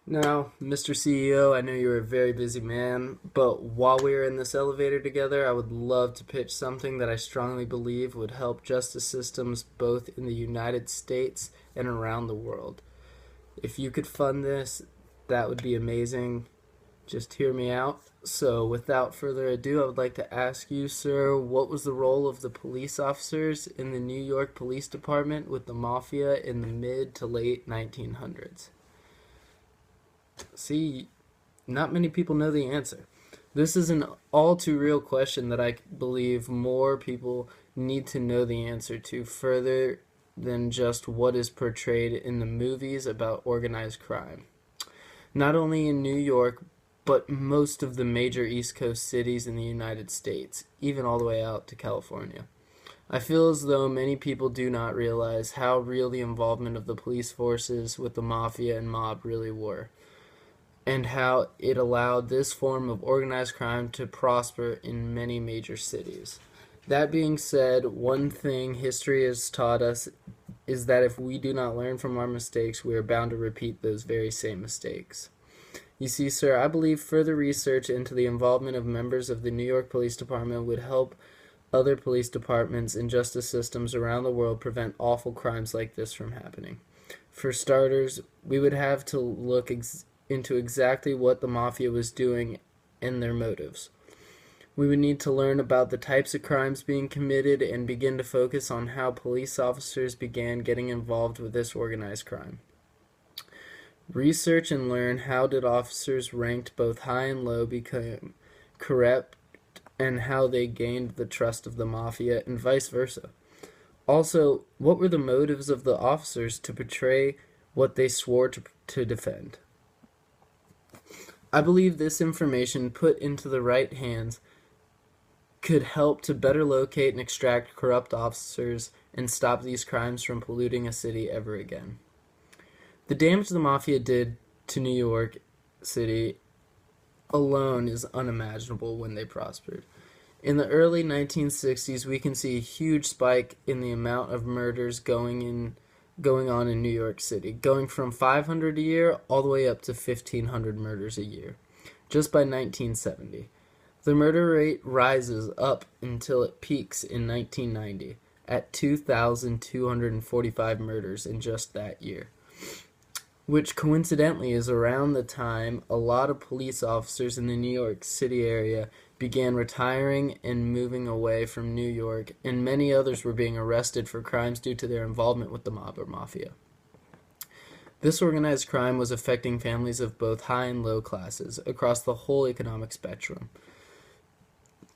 Now, Mr. CEO, I know you're a very busy man, but while we are in this elevator together, I would love to pitch something that I strongly believe would help justice systems both in the United States and around the world. If you could fund this, that would be amazing. Just hear me out. So, without further ado, I would like to ask you, sir, what was the role of the police officers in the New York Police Department with the Mafia in the mid to late 1900s? See, not many people know the answer. This is an all too real question that I believe more people need to know the answer to further than just what is portrayed in the movies about organized crime. Not only in New York, but most of the major East Coast cities in the United States, even all the way out to California. I feel as though many people do not realize how real the involvement of the police forces with the mafia and mob really were, and how it allowed this form of organized crime to prosper in many major cities. That being said, one thing history has taught us is that if we do not learn from our mistakes, we are bound to repeat those very same mistakes. You see, sir, I believe further research into the involvement of members of the New York Police Department would help other police departments and justice systems around the world prevent awful crimes like this from happening. For starters, we would have to look into exactly what the mafia was doing and their motives. We would need to learn about the types of crimes being committed and begin to focus on how police officers began getting involved with this organized crime. Research and learn how did officers ranked both high and low become corrupt and how they gained the trust of the mafia and vice versa. Also, what were the motives of the officers to portray what they swore to defend? I believe this information put into the right hands could help to better locate and extract corrupt officers and stop these crimes from polluting a city ever again. The damage the mafia did to New York City alone is unimaginable when they prospered. In the early 1960s, we can see a huge spike in the amount of murders going on in New York City, going from 500 a year all the way up to 1,500 murders a year, just by 1970. The murder rate rises up until it peaks in 1990 at 2,245 murders in just that year, which coincidentally is around the time a lot of police officers in the New York City area began retiring and moving away from New York, and many others were being arrested for crimes due to their involvement with the mob or mafia. This organized crime was affecting families of both high and low classes across the whole economic spectrum.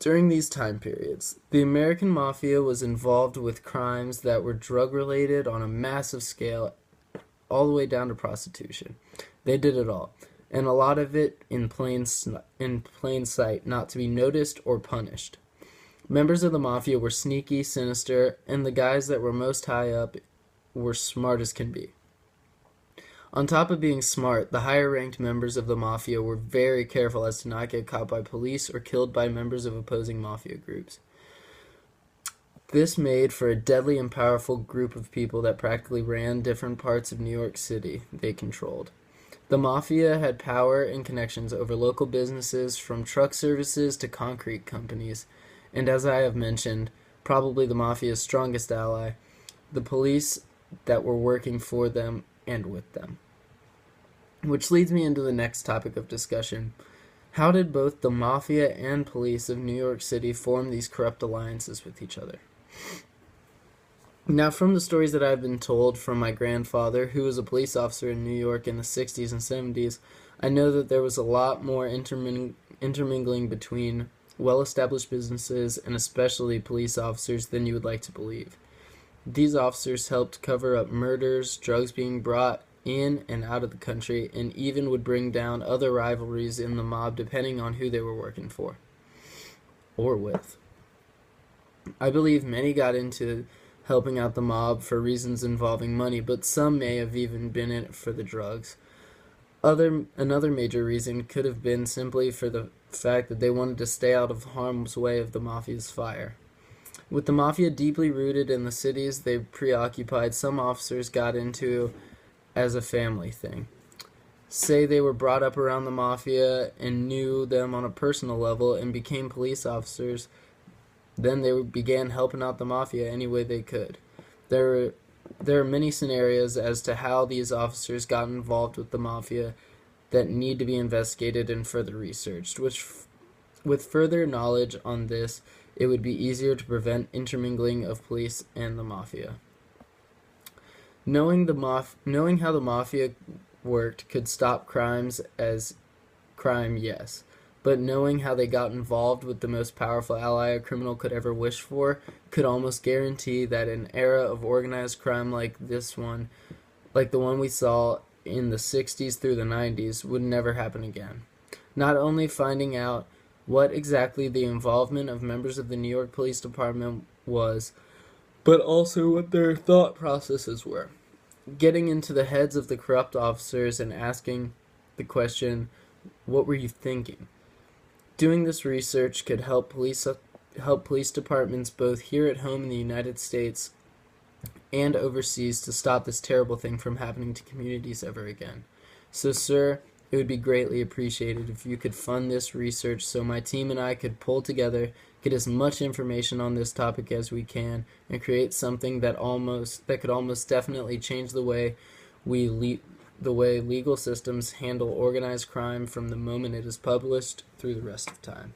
During these time periods, the American mafia was involved with crimes that were drug-related on a massive scale all the way down to prostitution. They did it all, and a lot of it in plain sight, not to be noticed or punished. Members of the mafia were sneaky, sinister, and the guys that were most high up were smart as can be. On top of being smart, the higher-ranked members of the mafia were very careful as to not get caught by police or killed by members of opposing mafia groups. This made for a deadly and powerful group of people that practically ran different parts of New York City they controlled. The mafia had power and connections over local businesses from truck services to concrete companies, and as I have mentioned, probably the mafia's strongest ally, the police that were working for them and with them. Which leads me into the next topic of discussion. How did both the mafia and police of New York City form these corrupt alliances with each other? Now, from the stories that I've been told from my grandfather, who was a police officer in New York in the 60s and 70s, I know that there was a lot more intermingling between well-established businesses and especially police officers than you would like to believe. These officers helped cover up murders, drugs being brought in and out of the country, and even would bring down other rivalries in the mob depending on who they were working for or with. I believe many got into helping out the mob for reasons involving money, but some may have even been in it for the drugs. Another major reason could have been simply for the fact that they wanted to stay out of harm's way of the mafia's fire. With the mafia deeply rooted in the cities they preoccupied, some officers got into as a family thing. say they were brought up around the mafia and knew them on a personal level and became police officers, then they began helping out the mafia any way they could. There are many scenarios as to how these officers got involved with the mafia that need to be investigated and further researched, which with further knowledge on this, it would be easier to prevent intermingling of police and the mafia. Knowing how the mafia worked could stop crimes as crime, yes, but knowing how they got involved with the most powerful ally a criminal could ever wish for could almost guarantee that an era of organized crime like the one we saw in the 60s through the 90s, would never happen again. Not only finding out what exactly the involvement of members of the New York Police Department was, but also what their thought processes were. Getting into the heads of the corrupt officers and asking the question, what were you thinking? Doing this research could help police departments both here at home in the United States and overseas to stop this terrible thing from happening to communities ever again. So, sir, it would be greatly appreciated if you could fund this research so my team and I could pull together, get as much information on this topic as we can, and create something that could almost definitely change the way legal systems handle organized crime from the moment it is published through the rest of time.